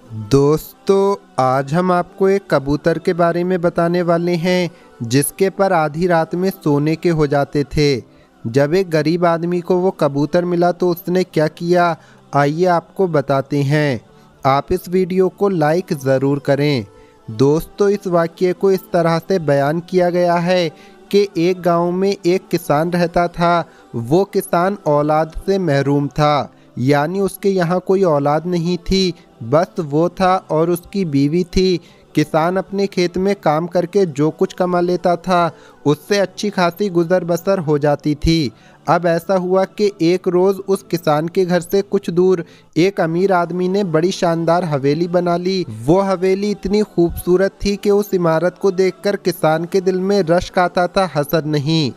दोस्तों, आज हम आपको एक कबूतर के बारे में बताने वाले हैं जिसके पर आधी रात में सोने के हो जाते थे। जब एक गरीब आदमी को वो कबूतर मिला तो उसने क्या किया, आइए आपको बताते हैं। आप इस वीडियो को लाइक ज़रूर करें। दोस्तों, इस वाक़ये को इस तरह से बयान किया गया है कि एक गांव में एक किसान रहता था। वो किसान औलाद से महरूम था, यानी उसके यहाँ कोई औलाद नहीं थी, बस वो था और उसकी बीवी थी। किसान अपने खेत में काम करके जो कुछ कमा लेता था उससे अच्छी खासी गुजर बसर हो जाती थी। अब ऐसा हुआ कि एक रोज़ उस किसान के घर से कुछ दूर एक अमीर आदमी ने बड़ी शानदार हवेली बना ली। वो हवेली इतनी खूबसूरत थी कि उस इमारत को देखकर किसान के दिल में रश्क आता था, हसद नहीं,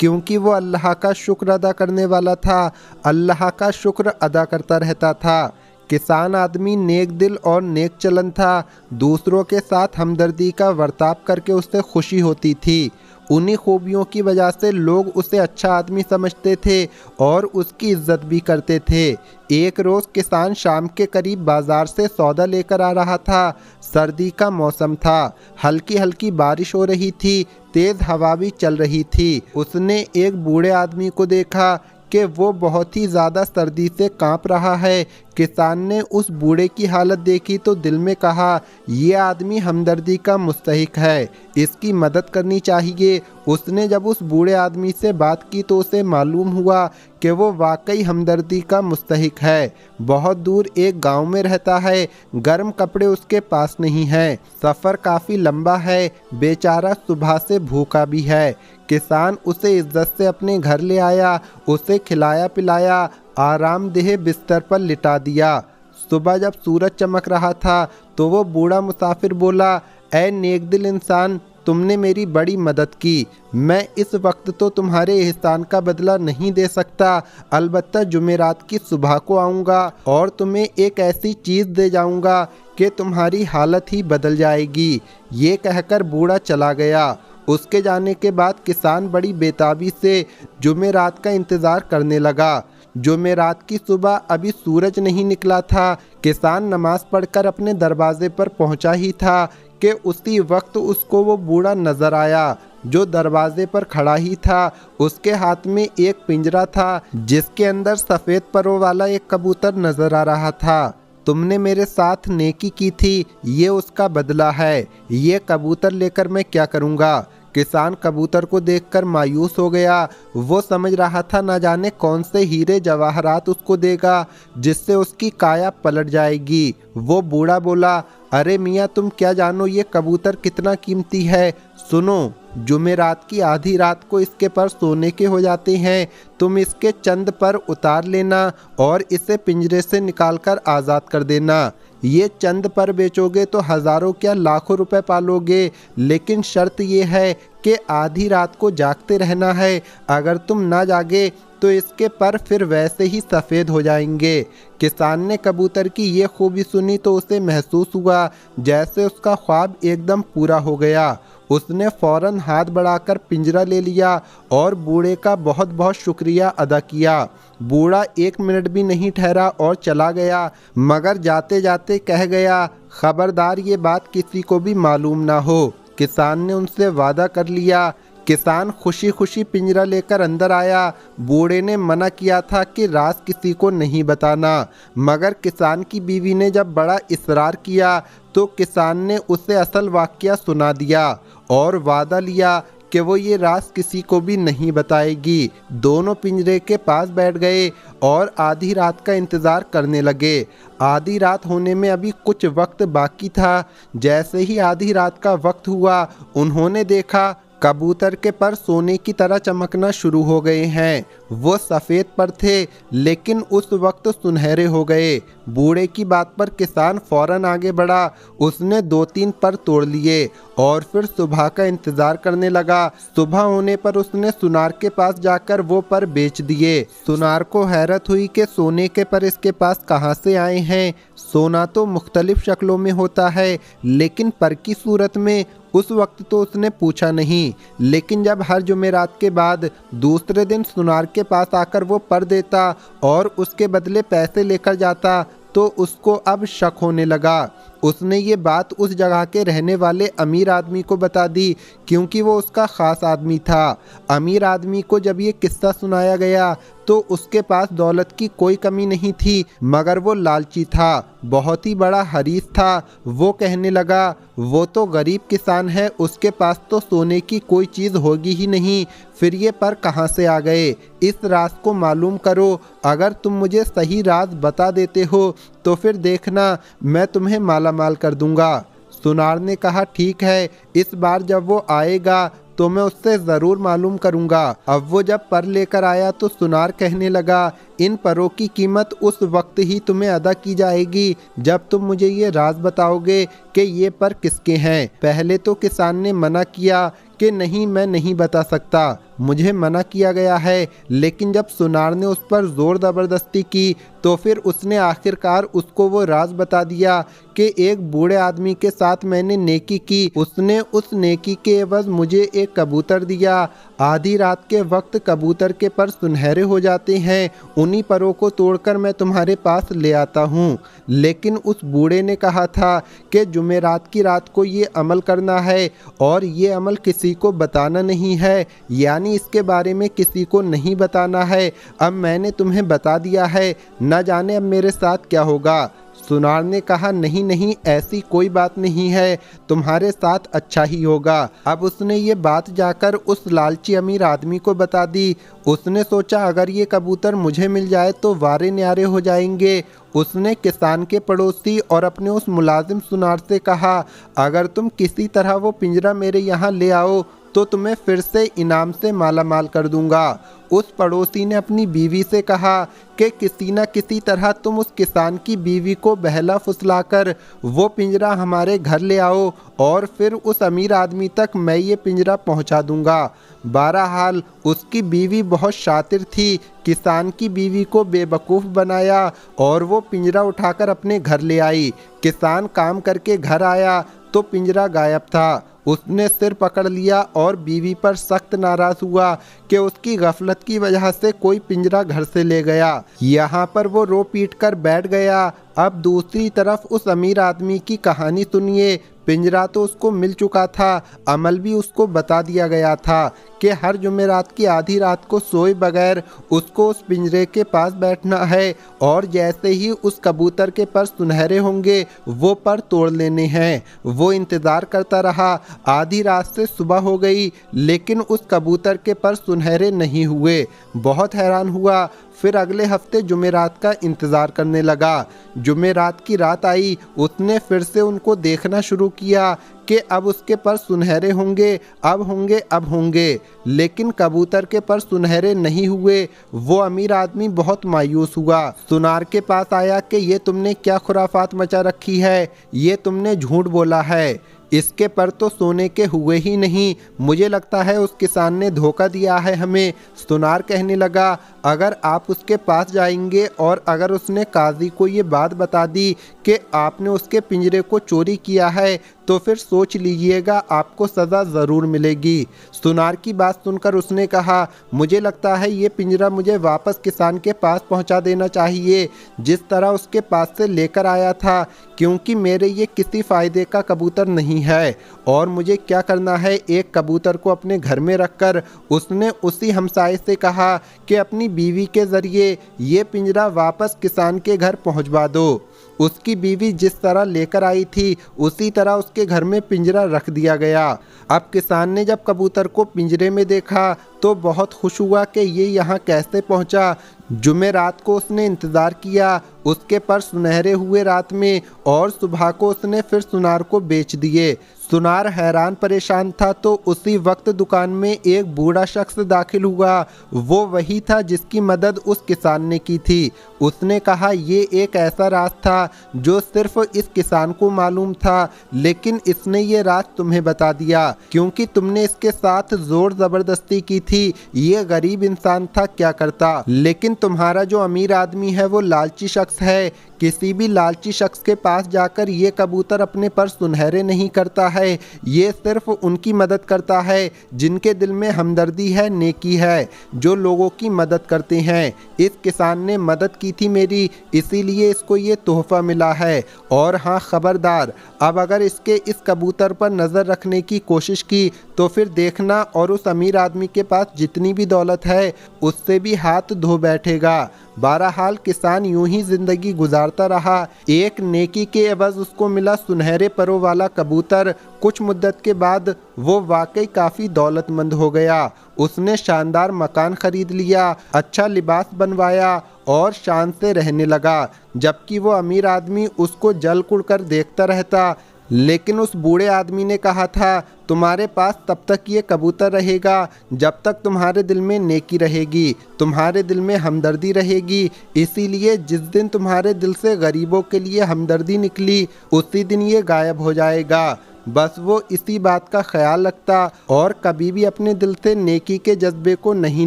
क्योंकि वो अल्लाह का शुक्र अदा करने वाला था, अल्लाह का शुक्र अदा करता रहता था। किसान आदमी नेक दिल और नेक चलन था। दूसरों के साथ हमदर्दी का बर्ताव करके उससे खुशी होती थी। उन्हीं खूबियों की वजह से लोग उसे अच्छा आदमी समझते थे और उसकी इज्जत भी करते थे। एक रोज़ किसान शाम के करीब बाजार से सौदा लेकर आ रहा था। सर्दी का मौसम था, हल्की हल्की बारिश हो रही थी, तेज़ हवा भी चल रही थी। उसने एक बूढ़े आदमी को देखा कि वो बहुत ही ज़्यादा सर्दी से कांप रहा है। किसान ने उस बूढ़े की हालत देखी तो दिल में कहा, ये आदमी हमदर्दी का मुस्तहिक है, इसकी मदद करनी चाहिए। उसने जब उस बूढ़े आदमी से बात की तो उसे मालूम हुआ कि वो वाकई हमदर्दी का मुस्तहिक है। बहुत दूर एक गांव में रहता है, गर्म कपड़े उसके पास नहीं हैं, सफ़र काफ़ी लंबा है, बेचारा सुबह से भूखा भी है। किसान उसे इज्जत से अपने घर ले आया, उसे खिलाया पिलाया, आरामदेह बिस्तर पर लिटा दिया। सुबह जब सूरज चमक रहा था तो वो बूढ़ा मुसाफिर बोला, ऐ नेक दिल इंसान, तुमने मेरी बड़ी मदद की। मैं इस वक्त तो तुम्हारे एहसान का बदला नहीं दे सकता, अलबत्ता जुमेरात की सुबह को आऊँगा और तुम्हें एक ऐसी चीज़ दे जाऊँगा कि तुम्हारी हालत ही बदल जाएगी। ये कहकर बूढ़ा चला गया। उसके जाने के बाद किसान बड़ी बेताबी से जुमेरात का इंतज़ार करने लगा। जुमेरात की सुबह अभी सूरज नहीं निकला था। किसान नमाज पढ़कर अपने दरवाजे पर पहुंचा ही था कि उसी वक्त उसको वो बूढ़ा नजर आया जो दरवाजे पर खड़ा ही था। उसके हाथ में एक पिंजरा था जिसके अंदर सफ़ेद परों वाला एक कबूतर नजर आ रहा था। तुमने मेरे साथ नेकी की थी, ये उसका बदला है। ये कबूतर लेकर मैं क्या करूँगा। किसान कबूतर को देखकर मायूस हो गया। वो समझ रहा था न जाने कौन से हीरे जवाहरात उसको देगा जिससे उसकी काया पलट जाएगी। वो बूढ़ा बोला, अरे मियाँ, तुम क्या जानो ये कबूतर कितना कीमती है। सुनो, जुमेरात की आधी रात को इसके पर सोने के हो जाते हैं। तुम इसके चंद पर उतार लेना और इसे पिंजरे से निकालकर आज़ाद कर देना। ये चंद पर बेचोगे तो हज़ारों क्या लाखों रुपए पालोगे, लेकिन शर्त ये है कि आधी रात को जागते रहना है। अगर तुम ना जागे तो इसके पर फिर वैसे ही सफ़ेद हो जाएंगे। किसान ने कबूतर की ये खूबी सुनी तो उसे महसूस हुआ जैसे उसका ख्वाब एकदम पूरा हो गया। उसने फौरन हाथ बढ़ाकर पिंजरा ले लिया और बूढ़े का बहुत बहुत शुक्रिया अदा किया। बूढ़ा एक मिनट भी नहीं ठहरा और चला गया, मगर जाते जाते कह गया, खबरदार ये बात किसी को भी मालूम ना हो। किसान ने उनसे वादा कर लिया। किसान खुशी खुशी पिंजरा लेकर अंदर आया। बूढ़े ने मना किया था कि राज किसी को नहीं बताना, मगर किसान की बीवी ने जब बड़ा इसरार किया तो किसान ने उसे असल वाक़या सुना दिया और वादा लिया कि वो ये राज किसी को भी नहीं बताएगी। दोनों पिंजरे के पास बैठ गए और आधी रात का इंतज़ार करने लगे। आधी रात होने में अभी कुछ वक्त बाकी था। जैसे ही आधी रात का वक्त हुआ, उन्होंने देखा कबूतर के पर सोने की तरह चमकना शुरू हो गए हैं। वो सफ़ेद पर थे लेकिन उस वक्त सुनहरे हो गए। बूढ़े की बात पर किसान फौरन आगे बढ़ा। उसने 2-3 पर तोड़ लिए और फिर सुबह का इंतज़ार करने लगा। सुबह होने पर उसने सुनार के पास जाकर वो पर बेच दिए। सुनार को हैरत हुई कि सोने के पर इसके पास कहाँ से आए हैं। सोना तो मुख्तलिफ शक्लों में होता है, लेकिन पर की सूरत में उस वक्त तो उसने पूछा नहीं। लेकिन जब हर जुमेरात के बाद दूसरे दिन सुनार के पास आकर वो पर देता और उसके बदले पैसे लेकर जाता तो उसको अब शक होने लगा। उसने ये बात उस जगह के रहने वाले अमीर आदमी को बता दी, क्योंकि वो उसका ख़ास आदमी था। अमीर आदमी को जब ये किस्सा सुनाया गया तो उसके पास दौलत की कोई कमी नहीं थी, मगर वो लालची था, बहुत ही बड़ा हरीफ था। वो कहने लगा, वो तो गरीब किसान है, उसके पास तो सोने की कोई चीज़ होगी ही नहीं, फिर ये पर कहाँ से आ गए? इस राज को मालूम करो। अगर तुम मुझे सही राज बता देते हो तो फिर देखना, मैं तुम्हें मालामाल कर दूंगा। सुनार ने कहा, ठीक है, इस बार जब वो आएगा तो मैं उससे ज़रूर मालूम करूंगा। अब वो जब पर लेकर आया तो सुनार कहने लगा, इन परों की कीमत उस वक्त ही तुम्हें अदा की जाएगी जब तुम मुझे ये राज बताओगे कि ये पर किसके हैं। पहले तो किसान ने मना किया कि नहीं, मैं नहीं बता सकता, मुझे मना किया गया है। लेकिन जब सुनार ने उस पर ज़ोर ज़बरदस्ती की तो फिर उसने आखिरकार उसको वो राज बता दिया कि एक बूढ़े आदमी के साथ मैंने नेकी की, उसने उस नेकी के एवज मुझे एक कबूतर दिया। आधी रात के वक्त कबूतर के पर सुनहरे हो जाते हैं, उन्हीं परों को तोड़कर मैं तुम्हारे पास ले आता हूँ। लेकिन उस बूढ़े ने कहा था कि जुमेरात की रात को ये अमल करना है और ये अमल किसी को बताना नहीं है, यानी इसके बारे में किसी को नहीं बताना है। अब मैंने तुम्हें बता दिया है, न जाने अब मेरे साथ क्या होगा। सुनार ने कहा, नहीं नहीं, ऐसी कोई बात नहीं है, तुम्हारे साथ अच्छा ही होगा। अब उसने ये बात जाकर उस लालची अमीर आदमी को बता दी। उसने सोचा अगर ये कबूतर मुझे मिल जाए तो वारे न्यारे हो जाएंगे। उसने किसान के पड़ोसी और अपने उस मुलाजिम सुनार से कहा, अगर तुम किसी तरह वो पिंजरा मेरे यहाँ ले आओ तो तुम्हें फिर से इनाम से मालामाल कर दूंगा। उस पड़ोसी ने अपनी बीवी से कहा कि किसी न किसी तरह तुम उस किसान की बीवी को बहला फुसलाकर वो पिंजरा हमारे घर ले आओ और फिर उस अमीर आदमी तक मैं ये पिंजरा पहुंचा दूंगा। बहरहाल उसकी बीवी बहुत शातिर थी, किसान की बीवी को बेवकूफ़ बनाया और वो पिंजरा उठाकर अपने घर ले आई। किसान काम करके घर आया तो पिंजरा गायब था। उसने सिर पकड़ लिया और बीवी पर सख्त नाराज हुआ कि उसकी गफलत की वजह से कोई पिंजरा घर से ले गया। यहाँ पर वो रो पीट कर बैठ गया। अब दूसरी तरफ उस अमीर आदमी की कहानी सुनिए। पिंजरा तो उसको मिल चुका था, अमल भी उसको बता दिया गया था कि हर जुमेरात की आधी रात को सोए बगैर उसको उस पिंजरे के पास बैठना है और जैसे ही उस कबूतर के पर सुनहरे होंगे वो पर तोड़ लेने हैं। वो इंतज़ार करता रहा। आधी रात से सुबह हो गई लेकिन उस कबूतर के पर सुनहरे नहीं हुए। बहुत हैरान हुआ। फिर अगले हफ्ते जुमेरात का इंतज़ार करने लगा। जुमेरात की रात आई, उसने फिर से उनको देखना शुरू किया कि अब उसके पर सुनहरे होंगे, अब होंगे, अब होंगे, लेकिन कबूतर के पर सुनहरे नहीं हुए। वो अमीर आदमी बहुत मायूस हुआ। सुनार के पास आया कि ये तुमने क्या खुराफात मचा रखी है, ये तुमने झूठ बोला है, इसके पर तो सोने के हुए ही नहीं, मुझे लगता है उस किसान ने धोखा दिया है हमें। सुनार कहने लगा, अगर आप उसके पास जाएंगे और अगर उसने काजी को ये बात बता दी कि आपने उसके पिंजरे को चोरी किया है तो फिर सोच लीजिएगा आपको सज़ा ज़रूर मिलेगी। सुनार की बात सुनकर उसने कहा, मुझे लगता है ये पिंजरा मुझे वापस किसान के पास पहुंचा देना चाहिए जिस तरह उसके पास से लेकर आया था, क्योंकि मेरे ये किसी फ़ायदे का कबूतर नहीं है और मुझे क्या करना है। एक कबूतर को अपने घर में रखकर उसने उसी हमसाये से कहा कि अपनी बीवी के ज़रिए ये पिंजरा वापस किसान के घर पहुंचवा दो। उसकी बीवी जिस तरह लेकर आई थी उसी तरह उसके घर में पिंजरा रख दिया गया। अब किसान ने जब कबूतर को पिंजरे में देखा तो बहुत खुश हुआ कि ये यहाँ कैसे पहुँचा। जुमेरात को उसने इंतज़ार किया, उसके पर सुनहरे हुए रात में और सुबह को उसने फिर सुनार को बेच दिए। सुनार हैरान परेशान था तो उसी वक्त दुकान में एक बूढ़ा शख्स दाखिल हुआ। वो वही था जिसकी मदद उस किसान ने की थी। उसने कहा, ये एक ऐसा राज था जो सिर्फ इस किसान को मालूम था, लेकिन इसने ये राज तुम्हें बता दिया क्योंकि तुमने इसके साथ जोर ज़बरदस्ती की थी। थी, ये गरीब इंसान था क्या करता। लेकिन तुम्हारा जो अमीर आदमी है वो लालची शख्स है। किसी भी लालची शख्स के पास जाकर ये कबूतर अपने पर सुनहरे नहीं करता है, ये सिर्फ उनकी मदद करता है जिनके दिल में हमदर्दी है, नेकी है, जो लोगों की मदद करते हैं। इस किसान ने मदद की थी मेरी, इसीलिए इसको ये तोहफा मिला है। और हाँ खबरदार, अब अगर इसके इस कबूतर पर नज़र रखने की कोशिश की तो फिर देखना और उस अमीर आदमी के पास जितनी भी दौलत है उससे भी हाथ धो बैठेगा। बहरहाल किसान यूं ही जिंदगी गुजारता रहा। एक नेकी के एवज उसको मिला सुनहरे परों वाला कबूतर। कुछ मुद्दत के बाद वो वाकई काफ़ी दौलतमंद हो गया। उसने शानदार मकान खरीद लिया, अच्छा लिबास बनवाया और शान से रहने लगा, जबकि वो अमीर आदमी उसको जल कुड़ कर देखता रहता। लेकिन उस बूढ़े आदमी ने कहा था, तुम्हारे पास तब तक ये कबूतर रहेगा जब तक तुम्हारे दिल में नेकी रहेगी, तुम्हारे दिल में हमदर्दी रहेगी। इसीलिए जिस दिन तुम्हारे दिल से गरीबों के लिए हमदर्दी निकली उसी दिन ये गायब हो जाएगा। बस वो इसी बात का ख्याल रखता और कभी भी अपने दिल से नेकी के जज्बे को नहीं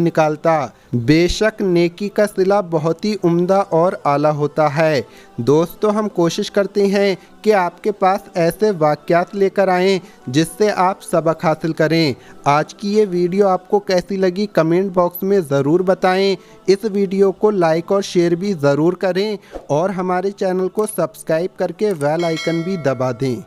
निकालता। बेशक नेकी का सिला बहुत ही उम्दा और आला होता है। दोस्तों, हम कोशिश करते हैं कि आपके पास ऐसे वाक़यात लेकर आएँ जिससे आप सबक हासिल करें। आज की ये वीडियो आपको कैसी लगी कमेंट बॉक्स में ज़रूर बताएं। इस वीडियो को लाइक और शेयर भी ज़रूर करें और हमारे चैनल को सब्सक्राइब करके बेल आइकन भी दबा दें।